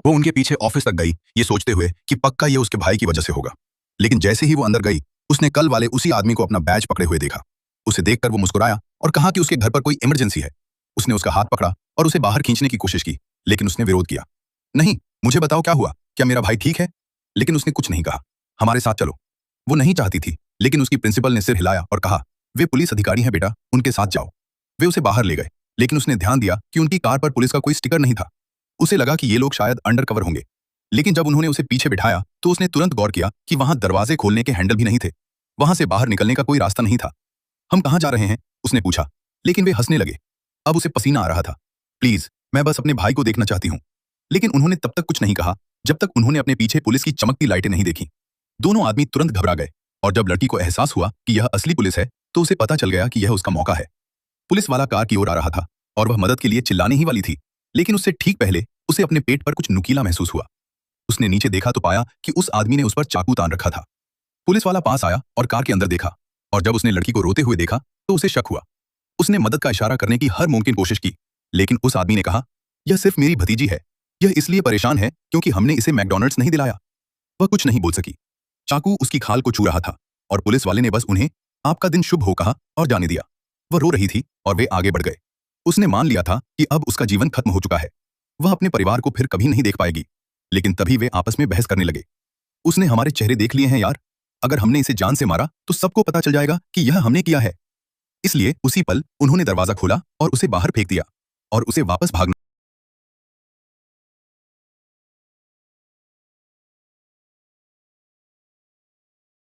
वो उनके पीछे ऑफिस तक गई, ये सोचते हुए कि पक्का ये उसके भाई की वजह से होगा। लेकिन जैसे ही वो अंदर गई, उसने कल वाले उसी आदमी को अपना बैज पकड़े हुए देखा। उसे देखकर वो मुस्कुराया और कहा कि उसके घर पर कोई इमरजेंसी है। उसने उसका हाथ पकड़ा और उसे बाहर खींचने की कोशिश की, लेकिन उसने विरोध किया। नहीं, मुझे बताओ क्या हुआ, क्या मेरा भाई ठीक है? लेकिन उसने कुछ नहीं कहा। हमारे साथ चलो। वो नहीं चाहती थी, लेकिन उसकी प्रिंसिपल ने सिर हिलाया और कहा, वे पुलिस अधिकारी हैं बेटा, उनके साथ जाओ। वे उसे बाहर ले गए, लेकिन उसने ध्यान दिया कि उनकी कार पर पुलिस का कोई स्टिकर नहीं था। उसे लगा कि ये लोग शायद अंडर कवर होंगे। लेकिन जब उन्होंने उसे पीछे बिठाया तो उसने तुरंत गौर किया कि वहां दरवाजे खोलने के हैंडल भी नहीं थे। वहां से बाहर निकलने का कोई रास्ता नहीं था। हम कहां जा रहे हैं? उसने पूछा, लेकिन वे हंसने लगे। अब उसे पसीना आ रहा था। प्लीज, मैं बस अपने भाई को देखना चाहती हूँ। लेकिन उन्होंने तब तक कुछ नहीं कहा जब तक उन्होंने अपने पीछे पुलिस की चमकती लाइटें नहीं देखी। दोनों आदमी तुरंत घबरा गए, और जब लड़की को एहसास हुआ कि यह असली पुलिस है तो उसे पता चल गया कि यह उसका मौका है। पुलिस वाला कार की ओर आ रहा था और वह मदद के लिए चिल्लाने ही वाली थी, लेकिन उससे ठीक पहले उसे अपने पेट पर कुछ नुकीला महसूस हुआ। उसने नीचे देखा तो पाया कि उस आदमी ने उस पर चाकू तान रखा था। पुलिस वाला पास आया और कार के अंदर देखा, और जब उसने लड़की को रोते हुए देखा तो उसे शक हुआ। उसने मदद का इशारा करने की हर मुमकिन कोशिश की, लेकिन उस आदमी ने कहा, यह सिर्फ मेरी भतीजी है। यह इसलिए परेशान है क्योंकि हमने इसे मैकडॉनल्ड्स नहीं दिलाया। वह कुछ नहीं बोल सकी। चाकू उसकी खाल को छू रहा था, और पुलिस वाले ने बस उन्हें आपका दिन शुभ हो कहा और जाने दिया। वह रो रही थी और वे आगे बढ़ गए। उसने मान लिया था कि अब उसका जीवन खत्म हो चुका है। वह अपने परिवार को फिर कभी नहीं देख पाएगी। लेकिन तभी वे आपस में बहस करने लगे। उसने हमारे चेहरे देख लिए हैं यार। अगर हमने इसे जान से मारा तो सबको पता चल जाएगा कि यह हमने किया है। इसलिए उसी पल उन्होंने दरवाजा खोला और उसे बाहर फेंक दिया, और उसे वापस भागना